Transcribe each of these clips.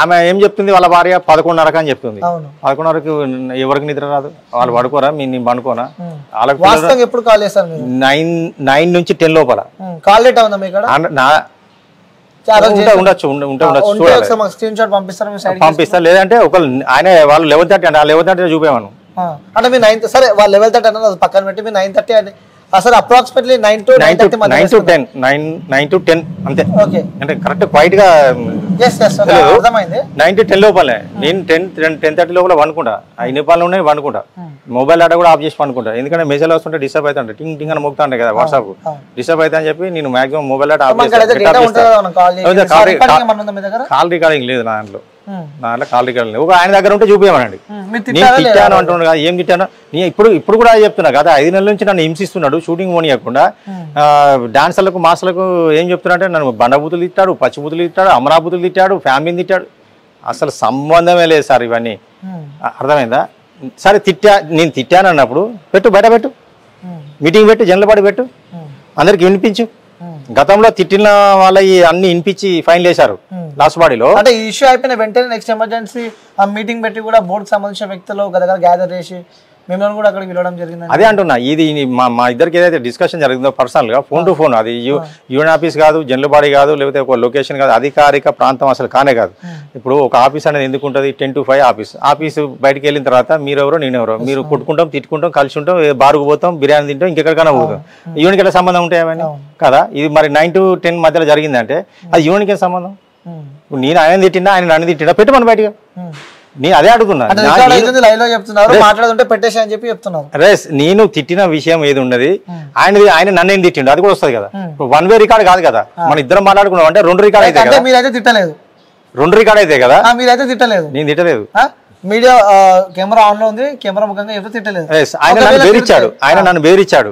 ఆమె ఏం చెప్తుంది వాళ్ళ భార్య 11:30 అని చెప్తుంది. 11:30కి ఎవరికి నిద్ర రాదు, వాళ్ళు పడుకోరా, నేను పడుకోనా? వాళ్ళకి ఎప్పుడు కాల్ చేస్తారు? 9 నుంచి 10 లోపల కాల్ డేటా ఉందా మీ ఇక్కడ? ఉండొచ్చు పంపిస్తా, లేదంటే ఒక ఆయన వాళ్ళు 11:30 అంటే 11:30 చూపేవాను అంటే మీరు 9 సరే వాళ్ళు 11:30 అన్నది పక్కన పెట్టి మీరు 9:30 అని అసలు అప్రాక్సిమేట్లీ 9 to 10 అంతే. అంటే కరెక్ట్ క్వైట్ గా 9 to 10 లోపలే. నేను 10:30 లోపల వండుకుంటా, అవి నేపాల్లో ఉన్నాయి వండుకుంటా, మొబైల్ డేటా కూడా ఆఫ్ చేసి పండుకుంటా. ఎందుకంటే మెసేజ్ వస్తుంటే డిస్టర్బ్ అవుతుంటే టింగ్ టింగ్ అని మోగుతా ఉంటాయి కదా వాట్సాప్, డిస్టర్బ్ అవుతా అని చెప్పి నేను మాక్సిమం మొబైల్ డేటా ఆఫ్ చేస్తాను. కాల్ రికార్డింగ్ లేదు నా దాంట్లో, కాల్ రికార్డింగ్ లేదు. ఒక ఆయన దగ్గర ఉంటే చూపించమనండి. నేను తిట్టాను అంటున్నాడు కదా, ఏం తిట్టాను? నేను ఇప్పుడు కూడా చెప్తున్నా కదా, 5 నెలల నుంచి నన్ను హింసిస్తున్నాడు, షూటింగ్ పోనీయకుండా. డాన్సర్లకు మాస్టర్లకు ఏం చెప్తున్నా అంటే నన్ను బండబూతులు తిట్టాడు, పచ్చిబూతులు తిట్టాడు, అమరాబూతులు తిట్టాడు, ఫ్యామిలీని తిట్టాడు. అసలు సంబంధమే లేదు సార్ ఇవన్నీ. అర్థమైందా? సరే నేను తిట్టాను అన్నప్పుడు పెట్టు, బయట పెట్టు, మీటింగ్ పెట్టు, జనరల్ బాడీ పెట్టు, అందరికి వినిపించు. గతంలో తిట్టిన వాళ్ళ అన్ని వినిపించి ఫైన్ వేశారు లాస్ట్ బాడీలో. అంటే ఈ ఇష్యూ అయిపోయిన వెంటనే నెక్స్ట్ ఎమర్జెన్సీ మీటింగ్ పెట్టి కూడా బోర్డుకి సంబంధించిన వ్యక్తులు దగ్గర గ్యాదర్ చేసి మిమ్మల్ని కూడా అక్కడికి వెళ్ళడం జరిగింది. అదే అంటున్నా, ఇది మా ఇద్దరికి ఏదైతే డిస్కషన్ జరిగిందో పర్సనల్ గా ఫోన్ టు ఫోన్, అది యూఎన్ ఆఫీస్ కాదు, జనరల్ బాడీ కాదు, లేకపోతే ఒక లొకేషన్ కాదు, అధికారిక ప్రాంతం అసలు కానే కాదు. ఇప్పుడు ఒక ఆఫీస్ అనేది ఎందుకు ఉంటుంది? 10 to 5 ఆఫీస్ బయటకు వెళ్ళిన తర్వాత మీరెవరో నేనెవరో, మీరు కొట్టుకుంటాం, తిట్టుకుంటాం, కలిసి ఉంటాం, బారుకు పోతాం, బిర్యానీ తింటాం, ఇంకెక్కడికైనా పోతాం. యూనియన్కి ఎట్లా సంబంధం ఉంటాయి అవన్నీ కదా? ఇది మరి 9 to 10 మధ్యలో జరిగిందంటే అది యూనియన్కి సంబంధం. నేను ఆయన తిట్టినా, ఆయన నన్ను తిట్టినా పెట్టమని బయటగా నేను అదే అడుగుతున్నా. నేను తిట్టిన విషయం ఏది ఉన్నది, ఆయన నన్ను ఏం తిట్టిండు అది కూడా వస్తుంది కదా. వన్ వే రికార్డ్ కాదు కదా, మన ఇద్దరం మాట్లాడుకున్నాం అంటే 2 రికార్డ్ అయితే కదా. మీరైతే తిట్టలేదు, 2 రికార్డ్ అయితే కదా. మీరైతే తిట్టలేదు, నేను తిట్టలేదు. మీడియా కెమెరా ఆన్ లో ఉంది, కెమెరా ముఖంగా ఎవరు తిట్టలేదు. ఆయన నన్ను బేరిచ్చాడు.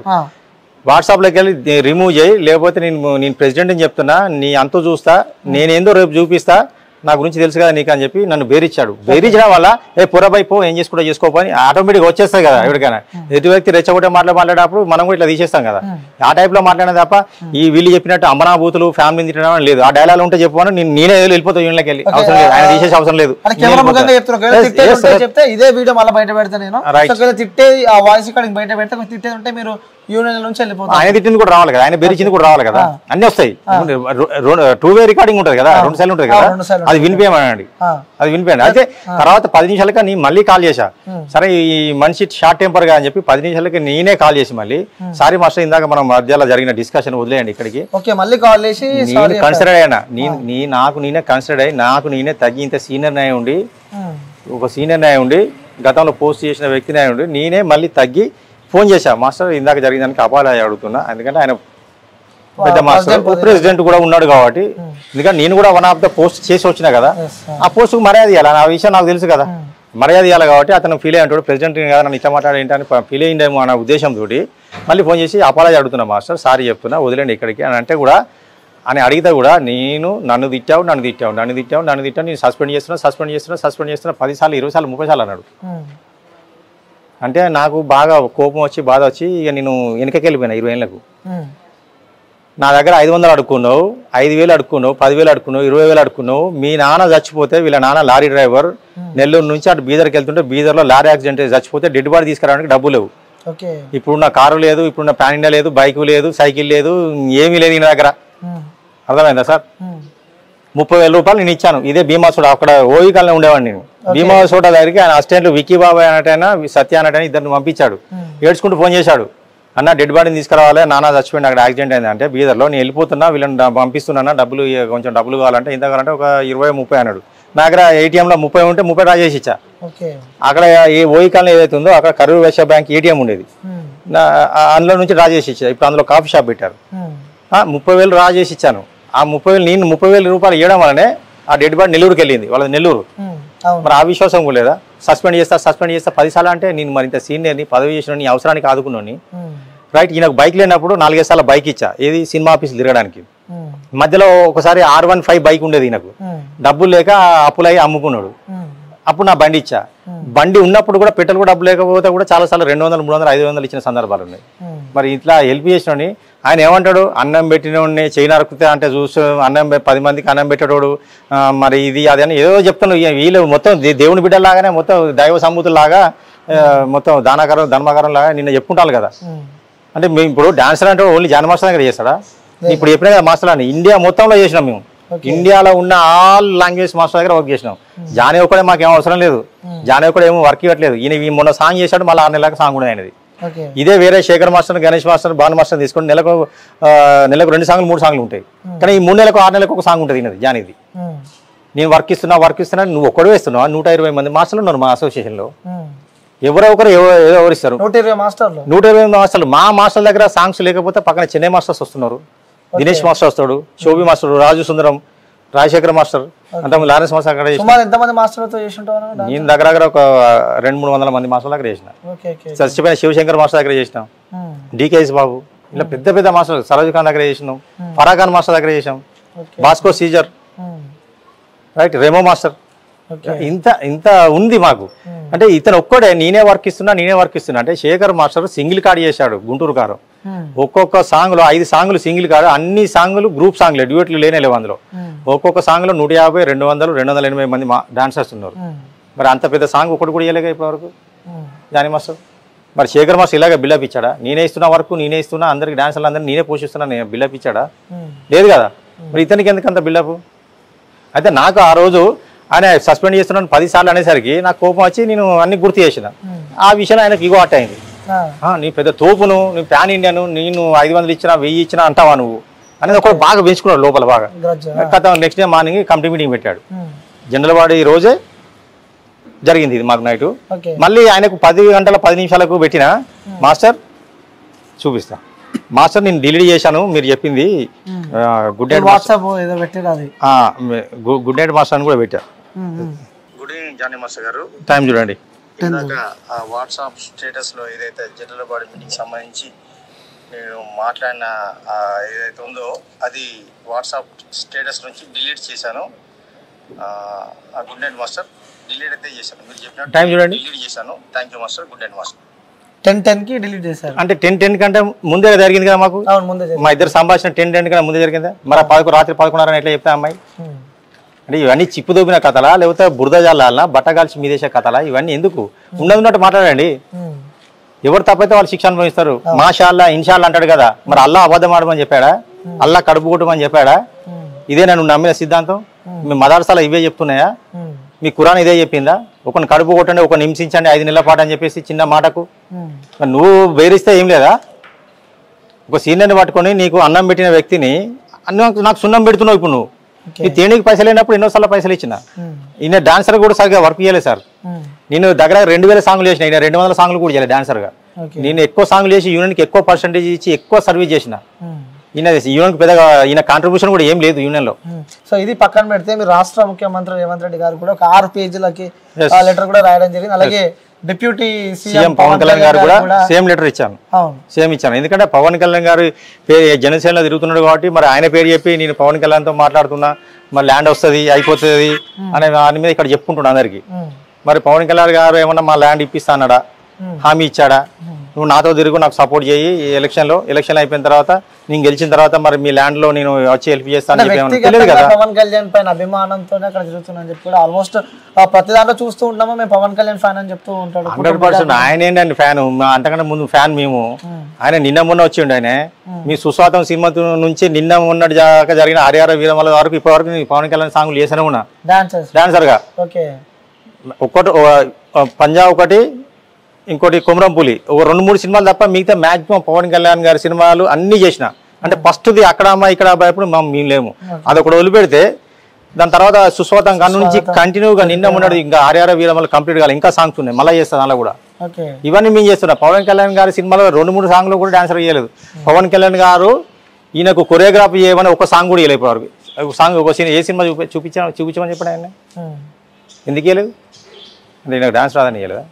వాట్సాప్ లోకి వెళ్ళి రిమూవ్ చేయి, లేకపోతే నేను ప్రెసిడెంట్ అని చెప్తున్నా, నీ అంతు చూస్తా, నేనేందో రేపు చూపిస్తా, నా గురించి తెలుసు కదా నీకు అని చెప్పి నన్ను బేరిచ్చాడు. బేరించడం వల్ల పొరబై పో, ఏం చేసుకుంటా చేసుకోపని ఆటోమేటిక్గా వచ్చేస్తాయి కదా. ఎవరికైనా ఎదుటి వ్యక్తి రెచ్చగొట్టే మాట్లాడేటప్పుడు మనం కూడా ఇట్లా తీసేస్తాం కదా. ఆ టైప్ లో మాట్లాడిన తప్ప ఈ వీళ్ళు చెప్పినట్టు అమరాబూతులు ఫ్యామిలీ తిట్టడం లేదు. ఆ డైలాగ్ ఉంటే చెప్పాను, నేనే వెళ్ళిపోతా యూనియన్లోకి వెళ్ళి, అవసరం లేదు, ఆయన తీసేసే అవసరం లేదు. ఇదే వీడియో మళ్ళీ బయట పెడతా నేను, తిట్టే ఆ వాయిస్ రికార్డింగ్ బయట పెడితే తిట్టేది ఉంటే మీరు యూనియన్ నుంచి వెళ్ళిపోతారు. ఆయన తిట్టింది కూడా రావాలి కదా, ఆయన బెరిచింది కూడా రావాలి కదా, అన్ని వస్తాయి. 2 వే రికార్డింగ్ ఉంటుంది కదా, 2 సార్లు ఉంటుంది కదా, అది వినిపోయామనండి, అది వినిపోయాను. అయితే తర్వాత 10 నిమిషాలకి నేను మళ్ళీ కాల్ చేశా. సరే ఈ మనిషి షార్ట్ టెంపర్ గా అని చెప్పి 10 నిమిషాలకి నేనే కాల్ చేసి మళ్ళీ సారీ మాస్టర్, ఇందాక మనం మధ్యలో జరిగిన డిస్కషన్ వదిలేయండి, ఇక్కడికి మళ్ళీ కాల్ చేసి నేను కన్సిడర్ అయినా, నేనే కన్సిడర్ అయ్యి నాకు నేనే తగ్గి ఇంత సీనియర్ న్యాయం ఉండి, ఒక సీనియర్ న్యాయం ఉండి, గతంలో పోస్ట్ చేసిన వ్యక్తి న్యాయం ఉండి, నేనే మళ్ళీ తగ్గి ఫోన్ చేశా. మాస్టర్ ఇందాక జరిగిన దానికి అపాలజీ అడుగుతున్నా, ఎందుకంటే ఆయన పెద్ద మాస్టర్ ప్రెసిడెంట్ కూడా ఉన్నాడు కాబట్టి, ఎందుకంటే నేను కూడా వన్ ఆఫ్ ద పోస్ట్ చేసి వచ్చినా కదా, ఆ పోస్ట్ కు మర్యాద ఇవ్వాలి, ఆ విషయం నాకు తెలుసు కదా, మర్యాద ఇవ్వాలి కాబట్టి అతను ఫీల్ అయ్యాడు, ప్రెసిడెంట్ కదా నన్ను ఇట్లా మాట్లాడేంటని ఫీల్ అయ్యిండేమో అన్న ఉద్దేశంతో మళ్ళీ ఫోన్ చేసి అపాలజీ అడుగుతున్నా, మాస్టర్ సారీ చెప్తున్నా, వదిలేండి ఇక్కడికి అని అంటే కూడా, అని అడిగితే కూడా నన్ను తిట్టావు నేను సస్పెండ్ చేస్తున్నా 10 సార్లు 20 సార్లు 30 సార్లు అన్నాడు. అంటే నాకు బాగా కోపం వచ్చి బాధ వచ్చి ఇక నేను వెనకకి వెళ్ళిపోయినా. 20 ఏళ్ళకు నా దగ్గర 500 అడుక్కున్నావు, 5,000 అడుక్కున్నావు, 10,000 అడుక్కున్నావు, 20,000 అడుక్కున్నావు. మీ నాన్న చచ్చిపోతే, వీళ్ళ నాన్న లారీ డ్రైవర్, నెల్లూరు నుంచి అటు బీదర్కి వెళ్తుంటే బీదర్లో లారీ యాక్సిడెంట్ చచ్చిపోతే డెడ్ బాడీ తీసుకురావడానికి డబ్బు లేవు. ఇప్పుడున్న కారు లేదు, ఇప్పుడున్న ప్యాన్ ఇండియా లేదు, బైక్ లేదు, సైకిల్ లేదు, ఏమీ లేదు ఈయన దగ్గర. అర్థమైందా సార్? 30,000 రూపాయలు నేను ఇచ్చాను. ఇదే భీమా సోడా, అక్కడ ఓయికాల్లో ఉండేవాడిని నేను. భీమా సోడా దగ్గరికి ఆయన అసిస్టెంట్లు విక్కీ బాబాయ్ అన్నట్టైనా సత్య అన్నట్టైనా ఇద్దరిని పంపించాడు. ఏడ్చుకుంటూ ఫోన్ చేశాడు, అన్న డెడ్ బాడీని తీసుకురావాలి, నాన్న చచ్చిపోయింది, అక్కడ యాక్సిడెంట్ అయింది అంటే బీదర్లో, నేను వెళ్ళిపోతున్నా, వీళ్ళని పంపిస్తున్నా, కొంచెం డబ్బులు కావాలంటే ఎంత కావాలంటే ఒక 20-30 అన్నాడు. నా దగ్గర ATMలో 30 ఉంటే 30 డ్రా చేసి ఇచ్చా. అక్కడ ఏ ఓయికాల్లో ఏదైతే ఉందో అక్కడ కరూర్ వైశ్య బ్యాంక్ ATM ఉండేది, అందులో నుంచి డ్రా చేసి ఇచ్చా. ఇప్పుడు అందులో కాఫీ షాప్ పెట్టారు. 30,000 డ్రా చేసి ఇచ్చాను. ఆ 30,000 నేను 30,000 రూపాయలు ఇవ్వడం వల్లనే ఆ డెడ్ బాడీ నెల్లూరుకి వెళ్ళింది, వాళ్ళది నెల్లూరు. మరి ఆ విశ్వాసం కూడా లేదా? సస్పెండ్ చేస్తా 10 సార్లు అంటే నేను మరి ఇంత సీనియర్ని, పదవి చేసిన నీ అవసరానికి ఆదుకున్నాను. రైట్, ఈయనకు బైక్ లేనప్పుడు 4-5 సార్లు బైక్ ఇచ్చా, ఏది సినిమా ఆఫీస్ తిరగడానికి. మధ్యలో ఒకసారి R15 బైక్ ఉండేది ఈయనకు, డబ్బులు లేక అప్పులై అమ్ముకున్నాడు. అప్పుడు నా బండి ఇచ్చా. బండి ఉన్నప్పుడు కూడా పెట్రోల్ కూడా డబ్బు లేకపోతే కూడా చాలా సార్లు 200, 300, 500 ఇచ్చిన సందర్భాలు ఉన్నాయి. మరి ఇట్లా హెల్ప్ చేసినోని ఆయన ఏమంటాడు, అన్నం పెట్టినోడిని చేయి నరుకుతే అంటే చూస్తూ అన్నం 10 మందికి అన్నం పెట్టేటోడు, మరి ఇది అది అని ఏదో చెప్తాను. వీళ్ళు మొత్తం దేవుని బిడ్డలాగానే మొత్తం దైవ సంబూతులాగా మొత్తం ధర్మకారం లాగా నిన్న చెప్పుకుంటాను కదా. అంటే మేము ఇప్పుడు డాన్సర్ అంటే ఓన్లీ జాన్ మాస్టర్ దగ్గర చేస్తాడా? ఇప్పుడు చెప్పినా కదా మాస్టర్ అని ఇండియా మొత్తంలో చేసినాం మేము. ఇండియాలో ఉన్న ఆల్ లాంగ్వేజ్ మాస్టర్ దగ్గర వర్క్ చేసినాం. జానీ ఒక్కడే మాకేం అవసరం లేదు, జానీ ఒక్కడే ఏమో వర్క్ ఇవ్వట్లేదు. ఈయన మొన్న సాంగ్ చేశాడు, మళ్ళీ 6 నెలలకు సాంగ్ కూడా అయినది. ఇదే వేరే Shekhar master, Ganesh master, Bhanu master తీసుకొని నెలకు 2 సాంగ్లు 3 సాంగ్లు ఉంటాయి. కానీ ఈ 3 నెలలకు 6 నెలలకు ఒక సాంగ్ ఉంటుంది ఈయనది జానీది. నేను వర్క్ ఇస్తున్నా నువ్వు ఒక్కడే వేస్తున్నావు. 120 మంది మాస్టర్లు ఉన్నారు మా అసోసియేషన్లో. ఎవరో ఒకరు ఎవరు ఇస్తారు? 120 మాస్టర్లు. మా మాస్టర్ల దగ్గర సాంగ్స్ లేకపోతే పక్కన చెన్నై మాస్టర్స్ వస్తున్నారు. దినేష్ మాస్టర్ వస్తాడు, శోభి మాస్టర్, రాజు సుందరం, రాజశేఖర్ మాస్టర్, అంత లారెన్స్ మాస్టర్ అక్కడ. నేను దగ్గర ఒక 200-300 మంది మాస్టర్ల దగ్గర చేసిన. చచ్చిపోయిన శివశంకర్ మాస్టర్ దగ్గర చేసినాం, డికేఎస్ బాబు, ఇలా పెద్ద పెద్ద మాస్టర్, సరోజ్ ఖాన్ దగ్గర చేసినాం, ఫరాఖాన్ మాస్టర్ దగ్గర చేసాం, బాస్కో సీజర్, రైట్, రెమో మాస్టర్. ఇంత ఉంది మాకు. అంటే ఇతను ఒక్కడే నేనే వర్క్ ఇస్తున్నా అంటే శేఖర్ మాస్టర్ సింగిల్ కార్డ్ చేశాడు గుంటూరు కారు. ఒక్కొక్క సాంగ్ లో 5 సాంగ్లు సింగిల్ కార్డు, అన్ని సాంగ్లు గ్రూప్ సాంగ్లే, డ్యూయట్లు లేవు అందులో. ఒక్కొక్క సాంగ్ లో 150, 200, 280 మంది డాన్సర్స్ ఉన్నారు. మరి అంత పెద్ద సాంగ్ ఒకటి కూడా ఇవ్వలేక ఇప్పటివరకు జానీ మాస్టర్. మరి శేఖర్ మాస్టర్ ఇలాగ బిల్డప్ ఇచ్చాడా? నేనే ఇస్తున్నా వర్క్, నేనే ఇస్తున్నా అందరికి డాన్సర్లు అందరినీ నేనే పోషిస్తున్నా, నేను బిల్డప్ ఇచ్చాడా? లేదు కదా. మరి ఇతనికి ఎందుకు అంత బిల్డప్? అయితే నాకు ఆ రోజు ఆయన సస్పెండ్ చేస్తున్నాను 10 సార్లు అనేసరికి నాకు కోపం వచ్చి నేను అన్ని గుర్తు చేసిన. ఆ విషయంలో ఆయనకు ఇగో అట్ట అయింది. నీ పెద్ద తోపును, నీ ప్యాన్ ఇండియాను, నేను 500 ఇచ్చినా 1000 ఇచ్చినా అంటావా నువ్వు అనేది ఒకటి బాగా పెంచుకున్నాడు లోపల బాగా. Next day morning committee meeting పెట్టాడు. జనరల్ వాడి రోజే జరిగింది ఇది మాకు నైట్. మళ్ళీ ఆయనకు 10 గంటల 10 నిమిషాలకు పెట్టిన మాస్టర్ చూపిస్తా. మాస్టర్ నేను డిలీట్ చేశాను మీరు చెప్పింది, గుడ్ నైట్ వాట్సాప్ ఏదో పెట్టారు, గుడ్ నైట్ మాస్టర్ అని కూడా పెట్టా. గుడ్ ఈవినింగ్ జానీ మాస్టర్ గారు, టైం చూడండి. వాట్సాప్ స్టేటస్ లో ఏదైతే జనరల్ బాడీ మీటింగ్ సంబంధించి నేను మాట్లాడిన ఏదైతే ఉందో అది వాట్సాప్ స్టేటస్ నుంచి డిలీట్ చేశాను. గుడ్ నైట్ మాస్టర్ డిలీట్ అయితే చేశాను, మీరు చెప్పిన టైం చూడండి, డిలీట్ చేశాను. Thank you master, good night master. 10:10కి డిలీట్ చేశారు. అంటే 10:10 కంటే ముందే జరిగింది కదా మాకు. మా ఇద్దరు సంభాషణ 10:10 కన్నా ముందే జరిగిందా? మరి రాత్రి 11:30 ఎట్లా చెప్తా అమ్మాయి? అంటే ఇవన్నీ చిప్పు దోపిన కథలా, లేకపోతే బురద జాలాలనా, బట్టగాల్చి మీదేసే కథలా? ఇవన్నీ ఎందుకు? ఉన్నట్టు మాట్లాడండి. ఎవరు తప్పైతే వాళ్ళు శిక్ష అనుభవిస్తారు. మాషాల్లా ఇన్షాల్లా అంటాడు కదా, మరి అల్లా అబద్ధం ఆడమని చెప్పాడా? అల్లా కడుపు కొట్టమని చెప్పాడా? ఇదే నేను నమ్మిన సిద్ధాంతం. మీ మదర్సాలో ఇవే చెప్తున్నాయా? మీ ఖురాన్ ఇదే చెప్పిందా? ఒకరిని కడుపు కొట్టండి, ఒకరిని హింసించండి 5 నెలల పాటు అని చెప్పేసి చిన్న మాటకు నువ్వు బెదిరిస్తే ఏం లేదా? ఒక సీనియర్ని పట్టుకొని నీకు అన్నం పెట్టిన వ్యక్తిని నాకు సున్నం పెడుతున్నావు. ఇప్పుడు నువ్వు ఈ తేనీకి పైసలు అయినప్పుడు ఎన్నోసార్లు పైసలు ఇచ్చిన. ఈయన డాన్సర్ కూడా సరిగ్గా వర్క్ చేయలేదు సార్. నేను దగ్గర 2000 సాంగ్లు చేసిన, ఈయన 200 సాంగ్లు కూడా చేయలేదు డాన్సర్గా. నేను ఎక్కువ సాంగ్లు చేసి యూనియన్కి ఎక్కువ పర్సెంటేజ్ ఇచ్చి ఎక్కువ సర్వీస్ చేసిన. ఈయన యూనియన్కి పెద్దగా ఈయన కాంట్రిబ్యూషన్ కూడా ఏం లేదు యూనియన్లో. సో ఇది పక్కన పెడితే మీరు రాష్ట్ర ముఖ్యమంత్రి రేవంత్ రెడ్డి గారు కూడా ఒక 6 పేజీలకి లెటర్ కూడా రాయడం జరిగింది. అలాగే డిప్యూటీ సీఎం పవన్ కళ్యాణ్ గారు కూడా సేమ్ లెటర్ ఇచ్చాను, సేమ్ ఇచ్చాను. ఎందుకంటే పవన్ కళ్యాణ్ గారు జనసేనలో తిరుగుతున్నాడు కాబట్టి మరి ఆయన పేరు చెప్పి నేను పవన్ కళ్యాణ్తో మాట్లాడుతున్నా, మరి ల్యాండ్ వస్తుంది అయిపోతుంది అనే దాని మీద ఇక్కడ చెప్పుకుంటున్నా అందరికి. మరి పవన్ కళ్యాణ్ గారు ఏమన్నా మా ల్యాండ్ ఇప్పిస్తా అన్నాడా? హామీ ఇచ్చాడా? నువ్వు నాతో తిరుగు, నాకు సపోర్ట్ చేయి ఎలక్షన్ అయిపోయిన తర్వాత నేను గెలిచిన తర్వాత మరి మీ ల్యాండ్ లో నేను వచ్చి హెల్ప్ చేస్తాను తెలియదు కదా. పవన్ కళ్యాణ్ పైన అభిమానంతోనే అక్కడ తిరుగుతున్నా చెప్పి కూడా ఆల్మోస్ట్ ప్రతి దాంట్లో చూస్తూ ఉంటాము మేము పవన్ కళ్యాణ్ ఫ్యాన్ అని చెప్తూ ఉంటాడు. 100% ఆయన ఏంటండి ఫ్యాన్, అంతకంటే ముందు ఫ్యాన్ మేము. ఆయన నిన్న మొన్న వచ్చిండు. ఆయన మీ సుస్వాతం సినిమా నుంచి నిన్న మొన్నటి దాకా జరిగిన హరిహర వీరమల వరకు ఇప్పటి వరకు పవన్ కళ్యాణ్ సాంగ్లు చేస్తూనే ఉన్నా డాన్సర్ గా. ఒకటి పంజాబ్ ఒకటి, ఇంకోటి కొమరంపులి, ఒక 2-3 సినిమాలు తప్ప మిగతా మాక్సిమం పవన్ కళ్యాణ్ గారి సినిమాలు అన్ని చేసిన. అంటే ఫస్ట్ది అక్కడ అమ్మాయి ఇక్కడ అబ్బాయి అప్పుడు మేము లేము, అదొకటి వదిలిపెడితే దాని తర్వాత సుస్వాతం కాడ నుంచి కంటిన్యూగా నిన్న ఉన్నది ఇంకా ఆర్ఆర్ వీరమల కంప్లీట్ కావాలి, ఇంకా సాంగ్స్ ఉన్నాయి మళ్ళీ చేస్తాను అలా కూడా. ఇవన్నీ మేము చేస్తున్నాం. పవన్ కళ్యాణ్ గారి సినిమాలో 2-3 సాంగ్లు కూడా డాన్సర్ చేయలేదు. పవన్ కళ్యాణ్ గారు ఈయనకు కొరియోగ్రాఫీ చేయమని ఒక సాంగ్ కూడా వేయలేదు వరకు. ఒక సాంగ్ ఒక ఏ సినిమా చూపించమని చెప్పాడు ఆయన, ఎందుకు వేయలేదు అంటే నాకు డాన్స్ రాదని వేయలేదా?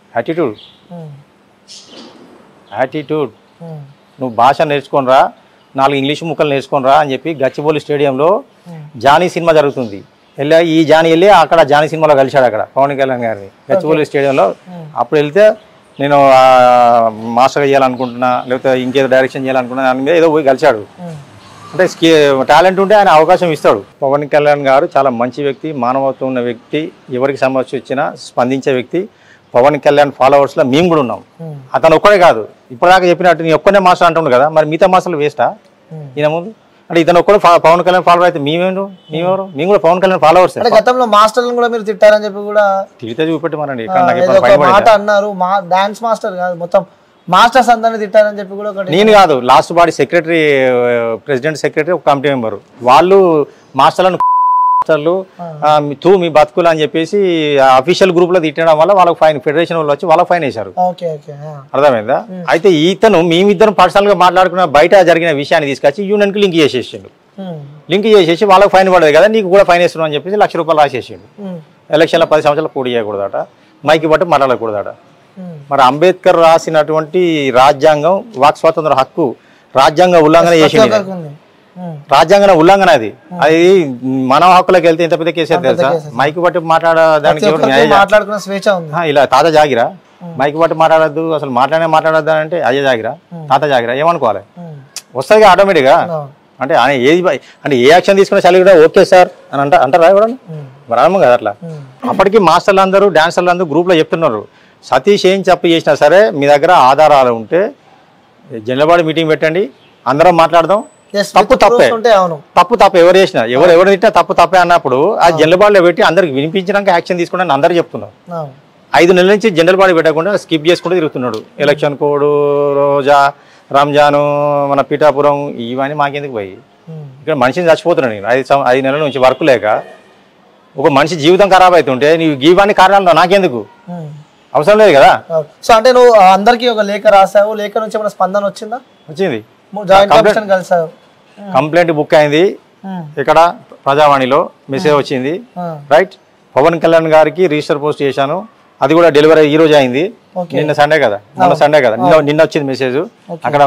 యాటిట్యూడ్ నువ్వు భాష నేర్చుకొని రా, 4 ఇంగ్లీష్ ముక్కలు నేర్చుకొని రా అని చెప్పి గచ్చిబౌలి స్టేడియంలో జానీ సినిమా జరుగుతుంది. వెళ్ళా ఈ జానీ వెళ్ళి అక్కడ జానీ సినిమాలో కలిశాడు అక్కడ పవన్ కళ్యాణ్ గారిని గచ్చిబౌలి స్టేడియంలో. అప్పుడు వెళ్తే నేను మాస్టర్గా చేయాలనుకుంటున్నా లేకపోతే ఇంకేదో డైరెక్షన్ చేయాలనుకున్నా దాని మీద ఏదో పోయి కలిశాడు. అంటే టాలెంట్ ఉంటే ఆయన అవకాశం ఇస్తాడు. పవన్ కళ్యాణ్ గారు చాలా మంచి వ్యక్తి, మానవత్వం ఉన్న వ్యక్తి, ఎవరికి సమస్య వచ్చినా స్పందించే వ్యక్తి. పవన్ కళ్యాణ్ ఫాలోవర్స్లో మేము కూడా ఉన్నాం. అతను ఒక్కడే కాదు, ఇప్పటిదాకా చెప్పినట్టు నీ ఒక్కనే మాస్టర్ అంటుండు కదా, మరి మిగతా మాస్టర్లు వేస్టా ఈయన ముందు? అంటే ఇతను ఒక్కడే పవన్ కళ్యాణ్ ఫాలోవర్ అయితే మేమేండు? మేమెవరు? మేము కూడా పవన్ కళ్యాణ్ ఫాలోవర్స్. గతంలో మాస్టర్లను కూడా మీరు తిట్టారని చెప్పి కూడా తిరిగితే చూపెట్టమనండి. మాట అన్నారు, డాన్స్ మాస్టర్ కాదు మొత్తం మాస్టర్స్ అందరినీ తిట్టారని చెప్పి కూడా. నేను కాదు, last body secretary, president secretary, ఒక కమిటీ మెంబరు, వాళ్ళు మాస్టర్లను తూ మీ బతుకులు అని చెప్పేసి అఫీషియల్ గ్రూప్ లో తిట్టడం వల్ల వాళ్ళకి ఫైన్, ఫెడరేషన్ వాళ్ళు వచ్చి వాళ్ళకి ఫైన్ వేశారు. అర్థమైందా? అయితే ఇతను మేమిద్దరం పర్సనల్ గా మాట్లాడుకున్న బయట జరిగిన విషయాన్ని తీసుకొచ్చి యూనియన్ కి లింక్ చేసేసిండు. లింక్ చేసేసి వాళ్ళకి ఫైన్ పడదు కదా, నీకు కూడా ఫైన్ వేస్తున్నాం అని చెప్పేసి ₹1,00,000 రాసేసిండు. ఎలక్షన్లో 10 సంవత్సరాలు పోటీ చేయకూడదట, మైకి బట్టి మాట్లాడకూడదట. మరి అంబేద్కర్ రాసినటువంటి రాజ్యాంగం, వాక్ స్వాతంత్ర హక్కు రాజ్యాంగ ఉల్లంఘన చేసింది. రాజ్యాంగ ఉల్లంఘన అది. అది మానవ హక్కులకు వెళ్తే ఎంత పెద్ద కేసు తెలుసా? మైకి బట్టి మాట్లాడడానికి ఇలా తాత జాగిరా, మైకి బట్టి మాట్లాడద్దు, అసలు మాట్లాడద్దు అంటే అయ్యే జాగిరా, తాత జాగిరా ఏమనుకోవాలి? వస్తుంది ఆటోమేటిక్గా. అంటే ఏది అంటే ఏ యాక్షన్ తీసుకున్నా చలి కూడా ఓకే సార్ అని అంటారా ఎవరన్నా? బరామం కదా అట్లా. అప్పటికి మాస్టర్లు అందరూ, డాన్సర్లు అందరూ గ్రూప్లో చెప్తున్నారు, సతీష్ ఏం చేసినా సరే మీ దగ్గర ఆధారాలు ఉంటే జనరల్ బాడీ మీటింగ్ పెట్టండి, అందరం మాట్లాడదాం. తప్పు తప్పే, తప్పు తప్పే, ఎవరు చేసినా ఎవరు తిట్టినా తప్పు తప్పే అన్నప్పుడు ఆ జనరల్ బాడీలో పెట్టి అందరికి వినిపించడానికి యాక్షన్ తీసుకుంటే అందరూ చెప్తున్నారు. 5 నెలల నుంచి జనరల్ బాడీ పెట్టకుండా స్కిప్ చేసుకుంటూ తిరుగుతున్నాడు. ఎలక్షన్ కోడ్, రోజా, రంజాను, మన పీఠాపురం, ఇవన్నీ మాకెందుకు పోయి ఇక్కడ మనిషిని చచ్చిపోతున్నాడు. నేను 5 నెలల నుంచి వర్క్ లేక ఒక మనిషి జీవితం ఖరాబ్ అవుతుంటే నీవు ఇవన్నీ కారణాలు నాకెందుకు? అవసరం లేదు కదా. సో అంటే నువ్వు అందరికి ఒక లేఖ రాసావు, లేఖ నుంచి ఏమైనా స్పందన వచ్చిందా? వచ్చింది. కలిసావు, కంప్లైంట్ బుక్ అయింది, ఇక్కడ ప్రజావాణిలో మెసేజ్ వచ్చింది. రైట్, పవన్ కళ్యాణ్ గారికి రిజిస్టర్ పోస్ట్ చేశాను, అది కూడా డెలివరీ ఈ రోజు అయింది. నిన్న సండే కదా, మొన్న సండే కదా, నిన్న వచ్చింది మెసేజ్. అక్కడ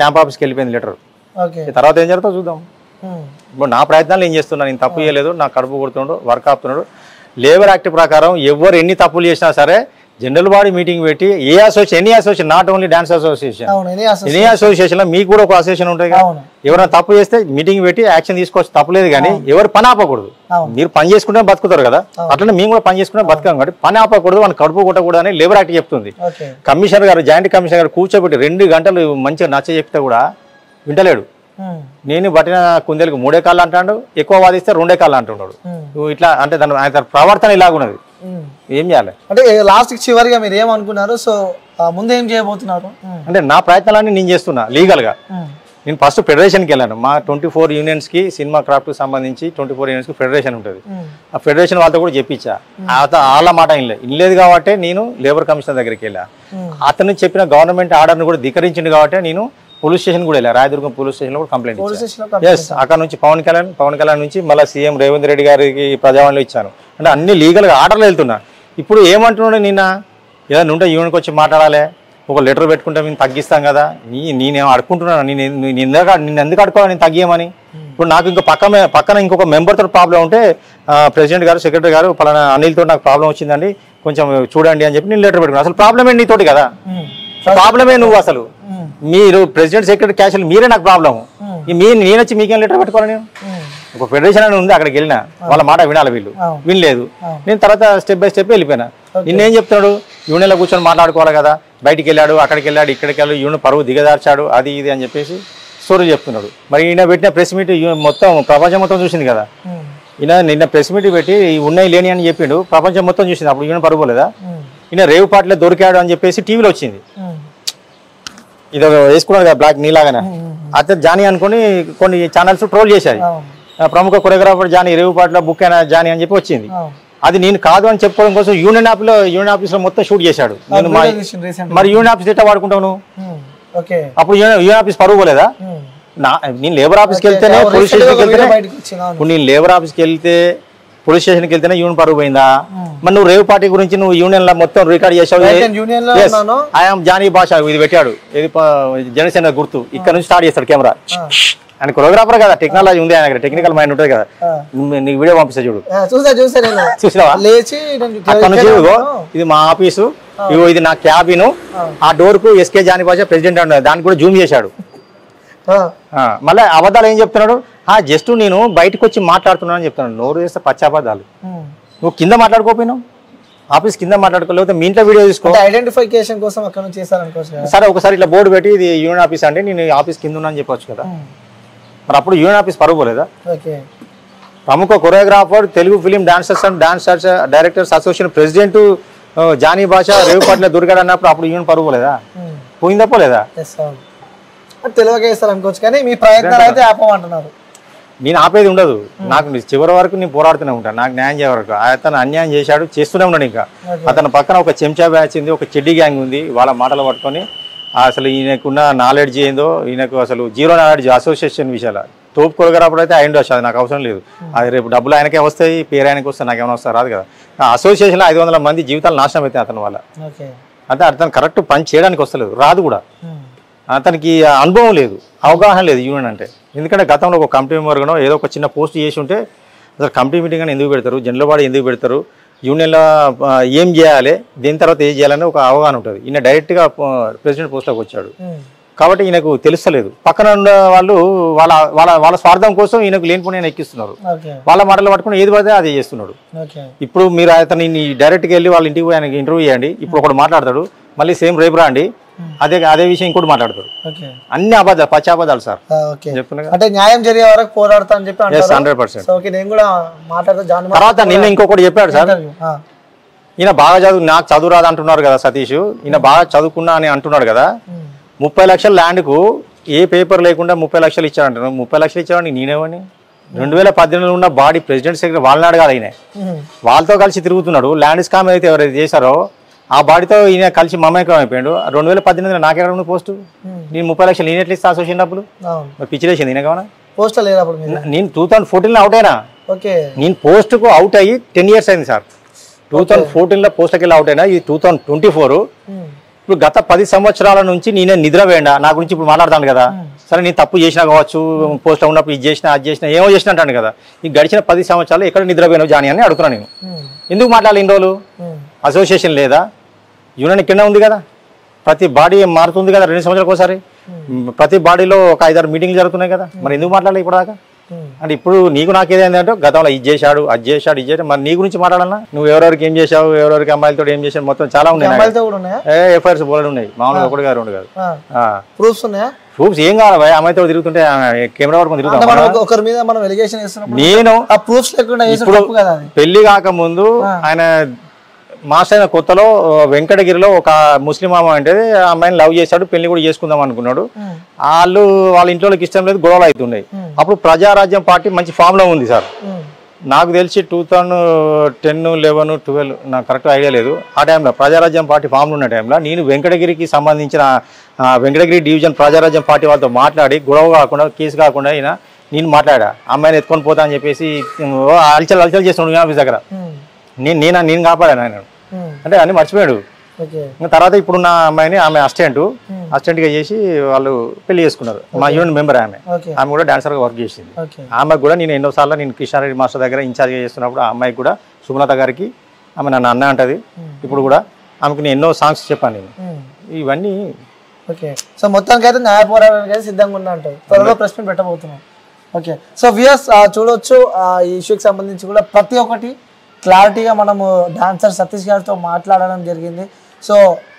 క్యాంప్ ఆఫీస్కి వెళ్ళిపోయింది లెటర్. తర్వాత ఏం జరుగుతుందో చూద్దాం. ఇప్పుడు నా ప్రయత్నాలు ఏం చేస్తున్నాను, నేను తప్పు చేయలేదు, నాకు కడుపు కొడుతున్నాడు, వర్క్ ఆపుతున్నాడు. లేబర్ యాక్ట్ ప్రకారం ఎవరు ఎన్ని తప్పులు చేసినా సరే జనరల్ బాడీ మీటింగ్ పెట్టి any association, not only dance association, any association లో మీకు కూడా ఒక అసోసియేషన్ ఉంటాయి కదా, ఎవరైనా తప్పు చేస్తే మీటింగ్ పెట్టి యాక్షన్ తీసుకోవచ్చు, తప్పులేదు. కానీ ఎవరు పని ఆపకూడదు. మీరు పని చేసుకుంటే బతుకుతారు కదా, అట్లనే మేము కూడా పని చేసుకుంటే బతకాం కాబట్టి పని ఆపకూడదు, మన కడుపు కొట్టకూడదు అని లేబర్ యాక్ట్ చెప్తుంది. కమిషనర్ గారు, జాయింట్ కమిషనర్ గారు కూర్చోబెట్టి 2 గంటలు మంచిగా నచ్చ చెప్తే కూడా వింటలేడు. నేను పట్టిన కుందేలకు 3 కాళ్ళు అంటాడు, ఎక్కువ వాదిస్తే 2 కాళ్ళు అంటున్నాడు. ఇట్లా అంటే ఆయన ప్రవర్తన ఇలాగున్నది. ఏం చేయాలి అంటే లాస్ట్ చివరిగా మీరు ఏమనుకున్నారు? సో ముందు ఏం చేయబోతున్నారు? అంటే నా ప్రయత్నాలన్నీ నేను చేస్తున్నా లీగల్ గా. నేను ఫస్ట్ ఫెడరేషన్కి వెళ్ళాను. మా 24 యూనియన్స్ కి, సినిమా క్రాఫ్ట్ కి సంబంధించి 24 యూనియన్స్ కి ఫెడరేషన్ ఉంటుంది. ఆ ఫెడరేషన్ వాళ్ళతో కూడా చెప్పించా. వాళ్ళ మాట ఇనలేదు కాబట్టి నేను లేబర్ కమిషనర్ దగ్గరికి వెళ్ళా. అతను చెప్పిన గవర్నమెంట్ ఆర్డర్ ను కూడా ధిక్కరించింది కాబట్టి నేను పోలీస్ స్టేషన్ కూడా వెళ్ళా. రాయదుర్గం పోలీస్ స్టేషన్ లో కూడా కంప్లైంట్ ఇచ్చాను. ఎస్, అక్కడ నుంచి పవన్ కళ్యాణ్ నుంచి మళ్ళీ సీఎం రేవంత్ రెడ్డి గారికి ప్రజావాణిలో ఇచ్చాను. అంటే అన్ని లీగల్ గా ఆర్డర్లు వెళ్తున్నా. ఇప్పుడు ఏమంటున్నాడు, నిన్న ఏదైనా ఉంటే యూనియన్కి వచ్చి మాట్లాడాలి, ఒక లెటర్ పెట్టుకుంటే మేము తగ్గిస్తాం కదా. నేనేమో అడుకుంటున్నాను, నిన్ను ఎందుకు అడుకోవాలి నేను తగ్గియమని? ఇప్పుడు నాకు ఇంకా పక్కన ఇంకొక మెంబర్తో ప్రాబ్లం ఉంటే ప్రెసిడెంట్ గారు, సెక్రటరీ గారు, పలానా అనిల్తో నాకు ప్రాబ్లం వచ్చిందండి, కొంచెం చూడండి అని చెప్పి నేను లెటర్ పెట్టుకున్నాను. అసలు ప్రాబ్లమే నీతోటి కదా, ప్రాబ్లమే నువ్వు. అసలు మీరు ప్రెసిడెంట్, సెక్రటరీ, క్యాషియర్ మీరే నాకు ప్రాబ్లము. నేను వచ్చి మీకేం లెటర్ పెట్టుకోవాలి? నేను ఒక ఫెడరేషన్ అని ఉంది, అక్కడికి వెళ్ళినా వాళ్ళ మాట వినాలి, వీళ్ళు వినలేదు. నేను తర్వాత స్టెప్ బై స్టెప్ వెళ్ళిపోయినా. నిన్నేం చెప్తున్నాడు, యూనియన్లో కూర్చొని మాట్లాడుకోవాలి కదా, బయటికి వెళ్ళాడు, అక్కడికి వెళ్ళాడు, ఇక్కడికి వెళ్ళాడు, యూనియన్ పరువు దిగదార్చాడు, అది ఇది అని చెప్పేసి స్టోరీ చెప్తున్నాడు. మరి ఈయన పెట్టిన ప్రెస్ మీట్ మొత్తం ప్రపంచం మొత్తం చూసింది కదా. ఈయన నిన్న ప్రెస్ మీట్ పెట్టి ఉన్నాయి లేని అని చెప్పిండు, ప్రపంచం మొత్తం చూసింది. అప్పుడు యూనియన్ పరువు లేదా? ఈయన రేవు పాటలో దొరికాడు అని చెప్పేసి టీవీలో వచ్చింది. ఇది వేసుకున్నాడు కదా బ్లాక్ నీలాగానే, అయితే జానీ అనుకుని కొన్ని ఛానల్స్ ట్రోల్ చేశాయి. ప్రముఖ కొరియోగ్రాఫర్ జానీ రేవు పాటలో బుక్ అయిన జానీ అని చెప్పి వచ్చింది. అది నేను కాదు అని చెప్పుకోవడం కోసం యూనియన్ ఆఫీస్ లో మొత్తం షూట్ చేశాడు. నేను మరి యూనియన్ ఆఫీస్ ఎట్లా వాడుకుంటావు నువ్వు? అప్పుడు యూనియన్ ఆఫీస్ పరువు పోలేదా? నేను లేబర్ ఆఫీస్కి వెళ్తేనే పోలీస్ స్టేషన్కి వెళ్తేనే, ఇప్పుడు నేను లేబర్ ఆఫీస్కి వెళ్తే పోలీస్ స్టేషన్కి వెళ్తేనే యూనియన్ పరువు పోయిందా? మరి నువ్వు రేవు పార్టీ గురించి నువ్వు యూనియన్ లో మొత్తం రికార్డ్ చేసావు. ఐఎమ్ జానీ భాష ఇది పెట్టాడు, ఇది జనసేన గుర్తు, ఇక్కడ నుంచి స్టార్ట్ చేస్తాడు కెమెరా. ఆయన కొరియోగ్రాఫర్ కదా, టెక్నాలజీ ఉంది ఆయన, టెక్నికల్ మైండ్ ఉంటుంది కదా. నీకు వీడియో పంపిస్తా చూడు. చూసా నేను. చూసినావా? లేచి అక్కడ నుంచి ఇది మా ఆఫీసు, ఇగో ఇది నా క్యాబిన్, ఆ డోర్ కు ఎస్కే జానీ భాష ప్రెసిడెంట్ అన్నాడు, దానికి కూడా జూమ్ చేశాడు. మళ్ళీ అబద్ధాలు ఏం చెప్తున్నాడు, జస్ట్ నేను బయటకు వచ్చి మాట్లాడుతున్నాను అని చెప్తున్నాను. నోరు చేస్తే పచ్చి అబద్ధాలు. నువ్వు కింద మాట్లాడుకోపోయినావు, ఆఫీస్ కింద మాట్లాడుకోలేకపోతే మీ ఇంట్లో వీడియో తీసుకో. ఐడెంటిఫికేషన్ కోసం అక్కడ నుంచి చేశారనుకోవచ్చు. సరే ఒకసారి ఇట్లా బోర్డు పెట్టి ఇది యూనియన్ ఆఫీస్ అంటే నేను ఆఫీస్ కింద ఉన్నా అని చెప్పొచ్చు కదా. మరి అప్పుడు యూనియన్ ఆఫీస్ పరుగు పోలేదా? ప్రముఖ choreographer, Telugu film dancers and dance directors association president Jani Basha రేవుపట్ల దుర్గాడు అన్నప్పుడు అప్పుడు యూనియన్ పరుగు పోలేదా? పోయిందా పోలేదా? తెలియకేస్తారు అనుకోవచ్చు, కానీ మీ ప్రయత్నాలు అయితే ఆపమంటున్నారు. నేను ఆపేది ఉండదు, నాకు చివరి వరకు నేను పోరాడుతూనే ఉంటాను, నాకు న్యాయం చేయ వరకు. అతను అన్యాయం చేశాడు, చేస్తూనే ఉన్నాడు. ఇంకా అతని పక్కన ఒక చెంచా బ్యాచ్ ఉంది, ఒక చెడ్డీ గ్యాంగ్ ఉంది. వాళ్ళ మాటలు పట్టుకొని అసలు ఈయనకున్న నాలెడ్జ్ ఏందో, ఈయనకు అసలు జీరో నాలెడ్జ్ అసోసియేషన్ విషయాలు. తోపు కొరగరాపుడు అయితే అయిండు, అది నాకు అవసరం లేదు. అది రేపు డబ్బులు ఆయనకే వస్తాయి, పేరు ఆయనకి వస్తాయి, నాకేమైనా వస్తా రాదు కదా. అసోసియేషన్లో 500 మంది జీవితాలు నాశనం అవుతాయి అతని వల్ల. అంటే అతను కరెక్ట్ పని చేయడానికి వస్తలేదు, రాదు కూడా. అతనికి అనుభవం లేదు, అవగాహన లేదు యూనియన్ అంటే. ఎందుకంటే గతంలో ఒక కమిటీ మెంబర్గానో ఏదో ఒక చిన్న పోస్ట్ చేసి ఉంటే అసలు కమిటీ మీటింగ్ అని ఎందుకు పెడతారు, జనరల్ బాడీ ఎందుకు పెడతారు, యూనియన్లో ఏం చేయాలి, దీని తర్వాత ఏం చేయాలని ఒక అవగాహన ఉంటుంది. ఈయన డైరెక్ట్గా ప్రెసిడెంట్ పోస్ట్లోకి వచ్చాడు కాబట్టి ఈయనకు తెలుస్తలేదు. పక్కన ఉన్న వాళ్ళు వాళ్ళ వాళ్ళ వాళ్ళ స్వార్థం కోసం ఈయనకు లేనిపోయిన ఎక్కిస్తున్నారు. వాళ్ళ మాటలు పట్టుకుని ఏది పడితే అదే చేస్తున్నాడు. ఇప్పుడు మీరు అతన్ని డైరెక్ట్గా వెళ్ళి వాళ్ళ ఇంటికి పోయి ఆయనకి ఇంటర్వ్యూ చేయండి, ఇప్పుడు ఒకటి మాట్లాడతాడు, మళ్ళీ సేమ్ రేపు రాండి అదే విషయం ఇంకోటి మాట్లాడతారు. అన్ని అబద్ధాలు, పచ్చి అబద్ధాలు సార్. అంటే న్యాయం జరిగే వరకు పోరాడతా అని చెప్పి 100%. నేను కూడా మాట్లాడతా. తర్వాత నిన్న ఇంకొకటి చెప్పాడు సార్, ఈయన బాగా చదువు, నాకు చదువు రాదు అంటున్నారు కదా సతీష్, ఈయన బాగా చదువుకున్నా అని అంటున్నాడు కదా. 30 లక్షల ల్యాండ్కు ఏ పేపర్ లేకుండా 30 లక్షలు ఇచ్చాడంటారు. 30 లక్షలు ఇచ్చాడని నేనేమని 2018లో ఉన్న బాడీ ప్రెసిడెంట్ సెక్రటరీ వాళ్ళని అడగాలి. ఆయన వాళ్ళతో కలిసి తిరుగుతున్నాడు. ల్యాండ్ స్కామ్ అయితే ఎవరైతే చేశారో ఆ బాడీతో ఈయన కలిసి మమేకం అయిపోయాడు. 2018లో నాకెక్కడ ఉంది పోస్టు, నేను 30 లక్షలు నేను ఎట్లా ఇస్తా అసోసియేషన్ డబ్బులు? పిచ్చిలేసింది ఈయన కావునా పోస్ట్ లేదు. నేను 2014లో అవుట్ అయినా, నేను పోస్టుకు అవుట్ అయ్యి 10 years అయింది సార్. 2014లో పోస్టుకి వెళ్ళి అవుట్ అయినా, ఇది 2024. ఇప్పుడు గత 10 సంవత్సరాల నుంచి నేనే నిద్ర వేయండా నా గురించి ఇప్పుడు మాట్లాడతాను కదా. సరే నేను తప్పు చేసినా కావచ్చు, పోస్ట్లో ఉన్నప్పుడు ఇది చేసినా అది చేసినా ఏమో చేసినా అంటాను కదా. ఈ గడిచిన 10 సంవత్సరాలు ఎక్కడ నిద్రపోయినావు జానీ అని అడుగుతున్నాను నేను. ఎందుకు మాట్లాడాలి ఇన్ని రోజులు? అసోసియేషన్ లేదా? యూనియన్ కింద ఉంది కదా, ప్రతి బాడీ మారుతుంది కదా 2 సంవత్సరాలకు ఒకసారి. ప్రతి బాడీలో ఒక 5-6 మీటింగ్లు జరుగుతున్నాయి కదా, మరి ఎందుకు మాట్లాడాలి ఇప్పుడు దాకా? అంటే ఇప్పుడు నీకు నాకేదైంది అంటే గతంలో ఇది చేశాడు, అది చేశాడు, ఇది చేశాడు, మరి నీ గురించి మాట్లాడాలన్నా? నువ్వు ఎవరెవరికి ఏం చేశావు, ఎవరెవరికి అమ్మాయిలతో ఏం చేశావు, మొత్తం చాలా ఉన్నాయి. ఎఫ్ఐఆర్స్ బోర్డు ఉన్నాయి, మామూలుగా ఒకటి కాదు 2 కాదు. ప్రూఫ్స్ ఉన్నాయా? ప్రూఫ్స్ ఏం కావాలి భయ, అమ్మాయితో తిరుగుతుంటే కెమెరా వరకు తిరుగుతాం. నేను ఇప్పుడు పెళ్లి కాకముందు ఆయన మాస్టర్ అయిన కొత్తలో వెంకటగిరిలో ఒక ముస్లిం అమ్మాయి అంటే ఆ అమ్మాయిని లవ్ చేశాడు, పెళ్లి కూడా చేసుకుందాం అనుకున్నాడు. వాళ్ళ ఇంట్లోకి ఇష్టం లేదు, గొడవలు అవుతున్నాయి. అప్పుడు ప్రజారాజ్యం పార్టీ మంచి ఫామ్ లో ఉంది సార్. నాకు తెలిసి 2010, 11, 12 నాకు కరెక్ట్ ఐడియా లేదు. ఆ టైంలో ప్రజారాజ్యం పార్టీ ఫామ్లో ఉన్న టైంలో నేను వెంకటగిరికి సంబంధించిన వెంకటగిరి డివిజన్ ప్రజారాజ్యం పార్టీ వాళ్ళతో మాట్లాడి గొడవ కాకుండా, కేసు కాకుండా అయినా నేను మాట్లాడా. అమ్మాయిని ఎత్తుకొని పోతా అని చెప్పేసి అలచలు చేస్తున్నాడు ఆఫీస్ దగ్గర. నేను కాపాడాను ఆయన అంటే అన్ని మర్చిపోయాడు. ఇంకా తర్వాత ఇప్పుడున్న అమ్మాయిని ఆమె అసిస్టెంట్గా చేసి వాళ్ళు పెళ్లి చేసుకున్నారు. మా యూనియన్ మెంబర్ ఆమె కూడా డాన్సర్గా వర్క్ చేసింది. ఆమెకు కూడా నేను ఎన్నోసార్లు నేను కృష్ణారెడ్డి మాస్టర్ దగ్గర ఇన్ఛార్జ్గా చేస్తున్నప్పుడు ఆ అమ్మాయికి కూడా సుమలత గారికి ఆమె నన్ను అన్న అంటది. ఇప్పుడు కూడా ఆమెకు నేను ఎన్నో సాంగ్స్ చెప్పాను నేను. ఇవన్నీ సో మొత్తానికి అయితే న్యాయ పోరాటానికి సిద్ధంగా ఉన్నా అంటారు. త్వరలో ప్రశ్న పెట్టబోతున్నాం. ఓకే, సో వ్యూయర్స్ చూడొచ్చు ఈ ఇష్యూకి సంబంధించి కూడా ప్రతి ఒక్కటి క్లారిటీగా మనము డాన్సర్ సతీష్ గారితో మాట్లాడడం జరిగింది. సో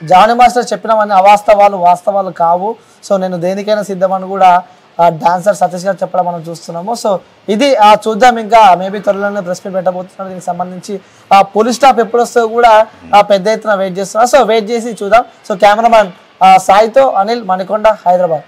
జానీ మాస్టర్ చెప్పినవన్నీ వాస్తవాలు కావు. సో నేను దేనికైనా సిద్ధమని కూడా డాన్సర్ సతీష్ గారు చెప్పడం మనం చూస్తున్నాము. సో ఇది చూద్దాం, ఇంకా మేబీ త్వరలోనే ప్రెస్ మీట్ పెట్టబోతున్నారు. దీనికి సంబంధించి పోలీస్ స్టాఫ్ ఎప్పుడు వస్తే కూడా పెద్ద ఎత్తున వెయిట్ చేస్తున్నారు. సో వెయిట్ చేసి చూద్దాం. సో కెమెరామ్యాన్ సాయితో అనిల్, మణికొండ, హైదరాబాద్.